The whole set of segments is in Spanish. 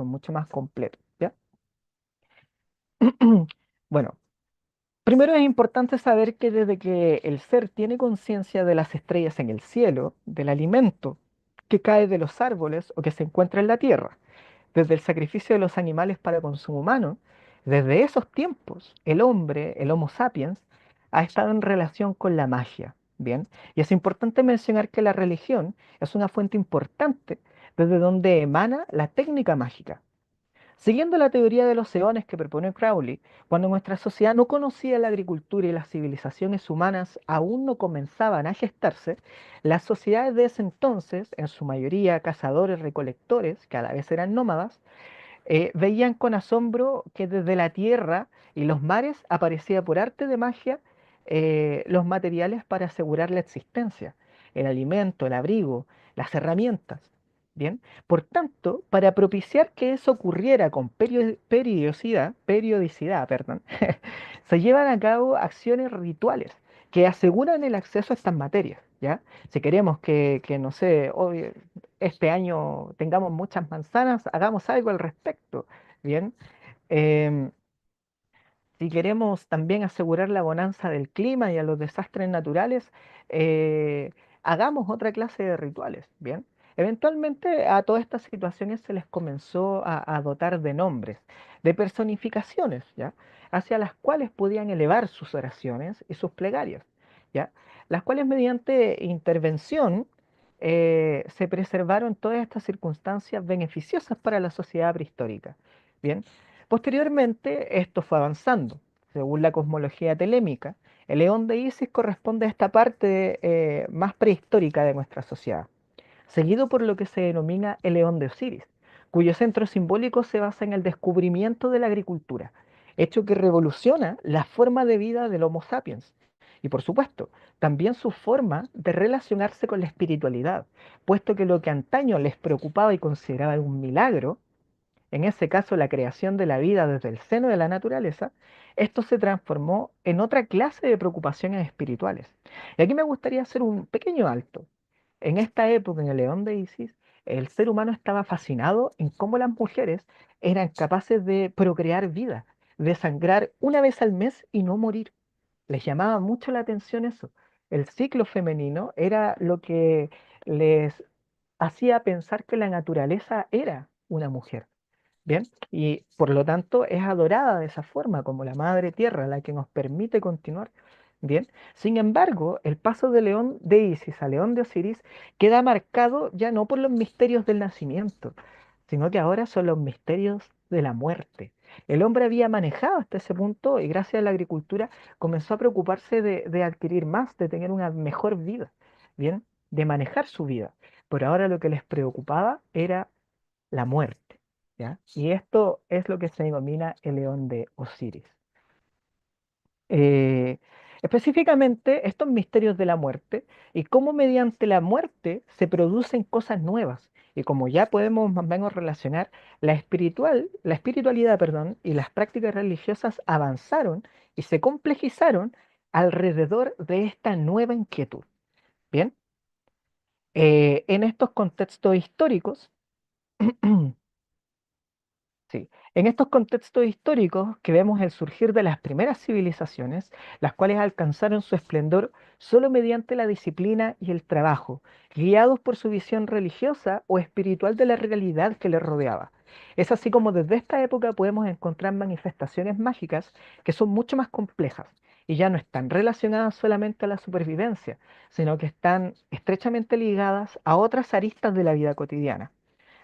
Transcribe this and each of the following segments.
mucho más completo, ¿ya? Bueno, primero es importante saber que desde que el ser tiene conciencia de las estrellas en el cielo, del alimento que cae de los árboles o que se encuentra en la tierra, desde el sacrificio de los animales para consumo humano, desde esos tiempos el hombre, el Homo sapiens, ha estado en relación con la magia, ¿bien? Y es importante mencionar que la religión es una fuente importante desde donde emana la técnica mágica. Siguiendo la teoría de los eones que propone Crowley, cuando nuestra sociedad no conocía la agricultura y las civilizaciones humanas aún no comenzaban a gestarse, las sociedades de ese entonces, en su mayoría cazadores-recolectores, que a la vez eran nómadas, veían con asombro que desde la tierra y los mares aparecía por arte de magia los materiales para asegurar la existencia, el alimento, el abrigo, las herramientas. Bien, por tanto, para propiciar que eso ocurriera con periodicidad, perdón, se llevan a cabo acciones rituales que aseguran el acceso a estas materias, ¿ya? Si queremos que, no sé, hoy, este año tengamos muchas manzanas, hagamos algo al respecto, ¿bien? Em, si queremos también asegurar la bonanza del clima y a los desastres naturales, eh, hagamos otra clase de rituales, ¿bien? Eventualmente a todas estas situaciones se les comenzó a dotar de nombres, de personificaciones, ¿ya? Hacia las cuales podían elevar sus oraciones y sus plegarias, ¿ya? Las cuales mediante intervención se preservaron todas estas circunstancias beneficiosas para la sociedad prehistórica, ¿bien? Posteriormente, esto fue avanzando. Según la cosmología telémica, el león de Isis corresponde a esta parte más prehistórica de nuestra sociedad, seguido por lo que se denomina el león de Osiris, cuyo centro simbólico se basa en el descubrimiento de la agricultura, hecho que revoluciona la forma de vida del Homo sapiens. Y por supuesto, también su forma de relacionarse con la espiritualidad, puesto que lo que antaño les preocupaba y consideraba un milagro, en ese caso la creación de la vida desde el seno de la naturaleza, esto se transformó en otra clase de preocupaciones espirituales. Y aquí me gustaría hacer un pequeño alto. En esta época, en el León de Isis, el ser humano estaba fascinado en cómo las mujeres eran capaces de procrear vida, de sangrar una vez al mes y no morir. Les llamaba mucho la atención eso. El ciclo femenino era lo que les hacía pensar que la naturaleza era una mujer. Bien, y por lo tanto es adorada de esa forma como la madre tierra, la que nos permite continuar. Bien, sin embargo, el paso de León de Isis a León de Osiris queda marcado ya no por los misterios del nacimiento, sino que ahora son los misterios de la muerte. El hombre había manejado hasta ese punto y gracias a la agricultura comenzó a preocuparse de adquirir más, de tener una mejor vida, bien, de manejar su vida. Pero ahora lo que les preocupaba era la muerte, ¿ya? Y esto es lo que se denomina el león de Osiris. Eh, Específicamente, estos misterios de la muerte y cómo mediante la muerte se producen cosas nuevas. Y como ya podemos más o menos relacionar, la espiritualidad, perdón, y las prácticas religiosas avanzaron y se complejizaron alrededor de esta nueva inquietud. Bien, en estos contextos históricos, sí, en estos contextos históricos que vemos el surgir de las primeras civilizaciones, las cuales alcanzaron su esplendor solo mediante la disciplina y el trabajo, guiados por su visión religiosa o espiritual de la realidad que les rodeaba. Es así como desde esta época podemos encontrar manifestaciones mágicas que son mucho más complejas y ya no están relacionadas solamente a la supervivencia, sino que están estrechamente ligadas a otras aristas de la vida cotidiana,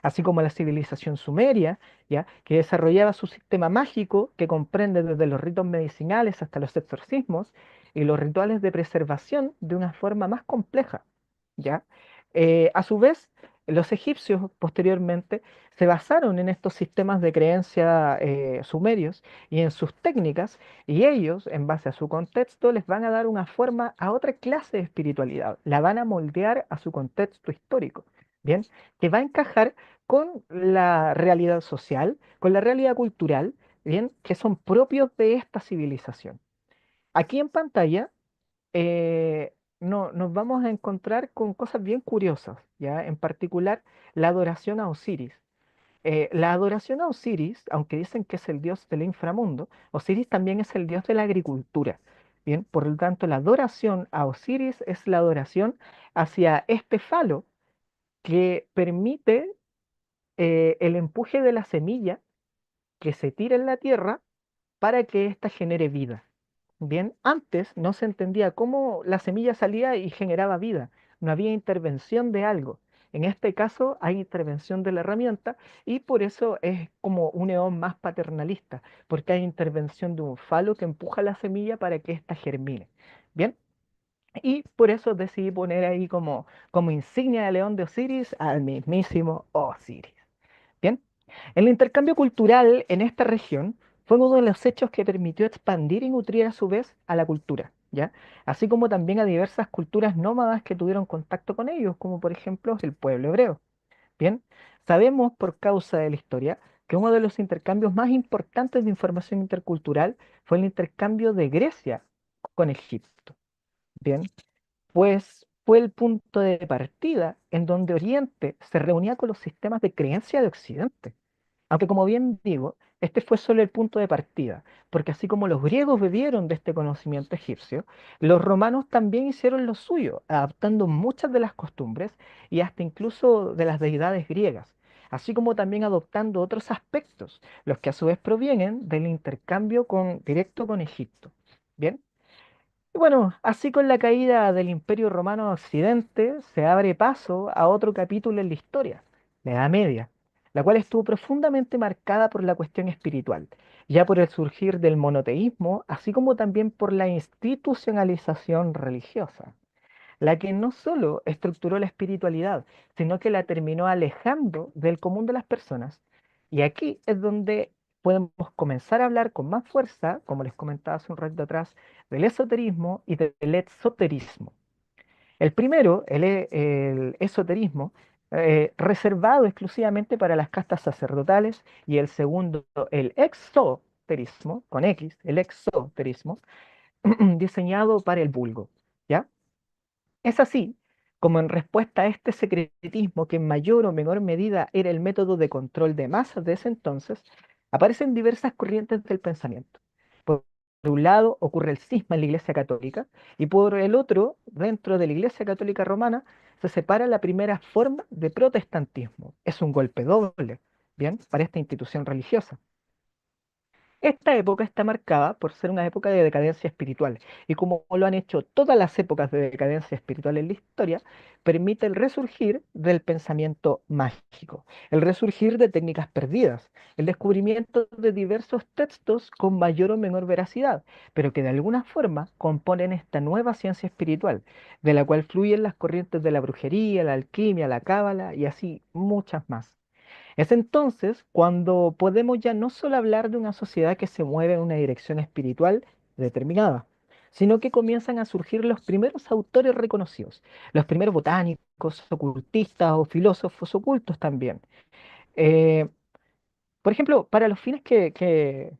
así como la civilización sumeria, ¿ya? Que desarrollaba su sistema mágico que comprende desde los ritos medicinales hasta los exorcismos y los rituales de preservación de una forma más compleja, ¿ya? A su vez, los egipcios posteriormente se basaron en estos sistemas de creencia sumerios y en sus técnicas, y ellos, en base a su contexto, les van a dar una forma a otra clase de espiritualidad, la van a moldear a su contexto histórico, ¿bien? Que va a encajar con la realidad social, con la realidad cultural, bien, que son propios de esta civilización. Aquí en pantalla nos vamos a encontrar con cosas bien curiosas, ¿ya? En particular, la adoración a Osiris. La adoración a Osiris, aunque dicen que es el dios del inframundo, Osiris también es el dios de la agricultura. Bien, por lo tanto, la adoración a Osiris es la adoración hacia este falo que permite el empuje de la semilla que se tira en la tierra para que ésta genere vida. Bien, antes no se entendía cómo la semilla salía y generaba vida. No había intervención de algo. En este caso hay intervención de la herramienta y por eso es como un eón más paternalista, porque hay intervención de un falo que empuja la semilla para que ésta germine. Bien, y por eso decidí poner ahí como insignia de león de Osiris al mismísimo Osiris. Bien, el intercambio cultural en esta región fue uno de los hechos que permitió expandir y nutrir a su vez a la cultura, ¿ya? Así como también a diversas culturas nómadas que tuvieron contacto con ellos, como por ejemplo el pueblo hebreo. Bien, sabemos por causa de la historia que uno de los intercambios más importantes de información intercultural fue el intercambio de Grecia con Egipto. Bien, pues fue el punto de partida en donde Oriente se reunía con los sistemas de creencia de Occidente. Aunque como bien digo, este fue solo el punto de partida, porque así como los griegos bebieron de este conocimiento egipcio, los romanos también hicieron lo suyo, adaptando muchas de las costumbres y hasta incluso de las deidades griegas, así como también adoptando otros aspectos, los que a su vez provienen del intercambio directo con Egipto. Bien, y bueno, así con la caída del Imperio Romano a Occidente, se abre paso a otro capítulo en la historia, la Edad Media, la cual estuvo profundamente marcada por la cuestión espiritual, ya por el surgir del monoteísmo, así como también por la institucionalización religiosa, la que no solo estructuró la espiritualidad, sino que la terminó alejando del común de las personas. Y aquí es donde podemos comenzar a hablar con más fuerza, como les comentaba hace un rato atrás, del esoterismo y del exoterismo. El primero, el esoterismo, reservado exclusivamente para las castas sacerdotales, y el segundo, el exoterismo, con X, el exoterismo, diseñado para el vulgo. ¿Ya? Es así como en respuesta a este secretismo que en mayor o menor medida era el método de control de masas de ese entonces, aparecen diversas corrientes del pensamiento. Por un lado ocurre el cisma en la Iglesia Católica y por el otro, dentro de la Iglesia Católica Romana, se separa la primera forma de protestantismo. Es un golpe doble, ¿bien? Para esta institución religiosa. Esta época está marcada por ser una época de decadencia espiritual y como lo han hecho todas las épocas de decadencia espiritual en la historia, permite el resurgir del pensamiento mágico, el resurgir de técnicas perdidas, el descubrimiento de diversos textos con mayor o menor veracidad, pero que de alguna forma componen esta nueva ciencia espiritual, de la cual fluyen las corrientes de la brujería, la alquimia, la cábala y así muchas más. Es entonces cuando podemos ya no solo hablar de una sociedad que se mueve en una dirección espiritual determinada, sino que comienzan a surgir los primeros autores reconocidos, los primeros botánicos, ocultistas o filósofos ocultos también. Eh, por ejemplo, para los fines que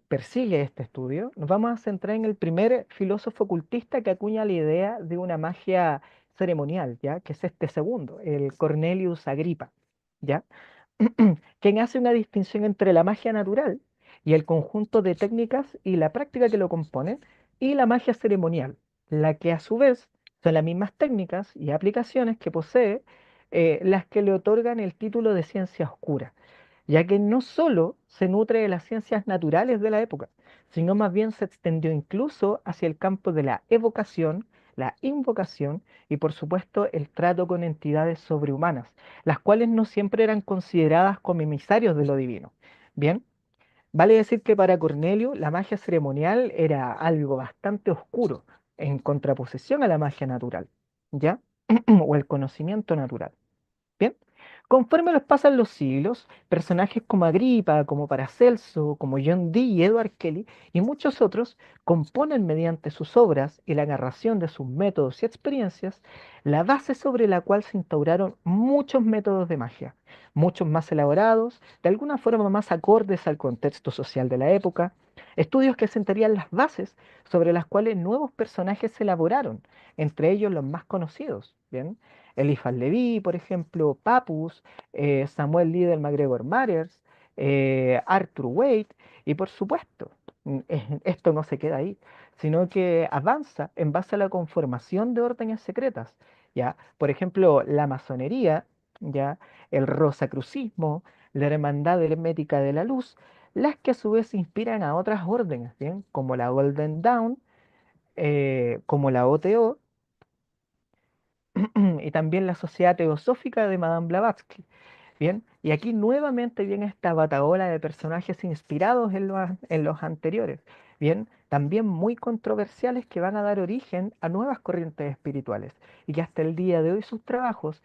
persigue este estudio, nos vamos a centrar en el primer filósofo ocultista que acuña la idea de una magia ceremonial, ¿ya? Que es este segundo, el Cornelius Agripa, ¿ya? Quien hace una distinción entre la magia natural y el conjunto de técnicas y la práctica que lo componen, y la magia ceremonial, la que a su vez son las mismas técnicas y aplicaciones que posee las que le otorgan el título de ciencia oscura, ya que no solo se nutre de las ciencias naturales de la época, sino más bien se extendió incluso hacia el campo de la evocación, la invocación y por supuesto el trato con entidades sobrehumanas, las cuales no siempre eran consideradas como emisarios de lo divino. Bien, vale decir que para Cornelio la magia ceremonial era algo bastante oscuro, en contraposición a la magia natural, ¿ya? O el conocimiento natural. Bien, conforme los pasan los siglos, personajes como Agripa, como Paracelso, como John Dee y Edward Kelly y muchos otros componen mediante sus obras y la narración de sus métodos y experiencias la base sobre la cual se instauraron muchos métodos de magia, muchos más elaborados, de alguna forma más acordes al contexto social de la época, estudios que sentarían las bases sobre las cuales nuevos personajes se elaboraron, entre ellos los más conocidos, ¿bien? Eliphas Leví, por ejemplo, Papus, Samuel Liddell MacGregor Matters, Arthur Waite, y por supuesto, esto no se queda ahí, sino que avanza en base a la conformación de órdenes secretas, ¿ya? Por ejemplo, la masonería, ¿ya? El rosacrucismo, la Hermandad Hermética de la Luz, las que a su vez inspiran a otras órdenes, ¿bien? Como la Golden Dawn, como la OTO y también la Sociedad Teosófica de Madame Blavatsky. Bien, y aquí nuevamente viene esta batahola de personajes inspirados en los anteriores, bien, también muy controversiales que van a dar origen a nuevas corrientes espirituales y que hasta el día de hoy sus trabajos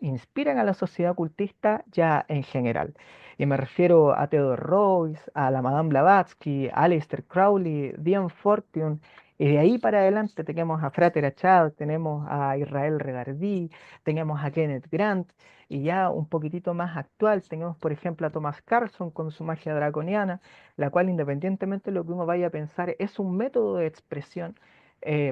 inspiran a la sociedad ocultista ya en general. Y me refiero a Theodore Royce, a la Madame Blavatsky, a Aleister Crowley, Diane Fortune, y de ahí para adelante tenemos a Frater Achad, tenemos a Israel Regardie, tenemos a Kenneth Grant, y ya un poquitito más actual, tenemos por ejemplo a Thomas Carlson con su magia draconiana, la cual independientemente de lo que uno vaya a pensar, es un método de expresión,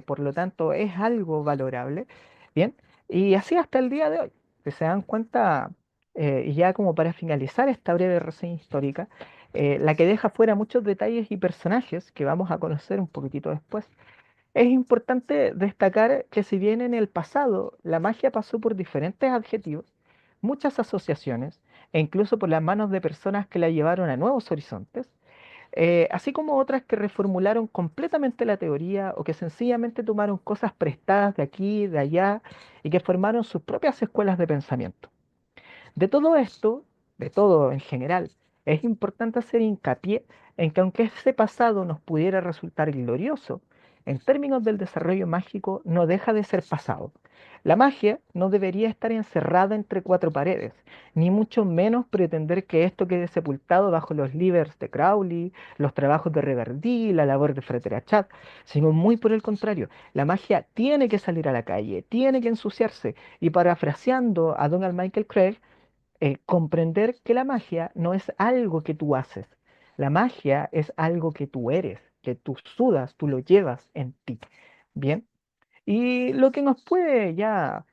por lo tanto es algo valorable. Bien, y así hasta el día de hoy. Si se dan cuenta, y ya como para finalizar esta breve reseña histórica, la que deja fuera muchos detalles y personajes que vamos a conocer un poquitito después, es importante destacar que si bien en el pasado la magia pasó por diferentes adjetivos, muchas asociaciones, e incluso por las manos de personas que la llevaron a nuevos horizontes, así como otras que reformularon completamente la teoría o que sencillamente tomaron cosas prestadas de aquí, de allá, y que formaron sus propias escuelas de pensamiento. De todo esto, de todo en general, es importante hacer hincapié en que aunque ese pasado nos pudiera resultar glorioso, en términos del desarrollo mágico no deja de ser pasado. La magia no debería estar encerrada entre cuatro paredes, ni mucho menos pretender que esto quede sepultado bajo los livers de Crowley, los trabajos de Reverdí, la labor de Freterachat, sino muy por el contrario, la magia tiene que salir a la calle, tiene que ensuciarse, y parafraseando a Donald Michael Craig, comprender que la magia no es algo que tú haces, la magia es algo que tú eres, que tú sudas, tú lo llevas en ti. Bien, y lo que nos puede ya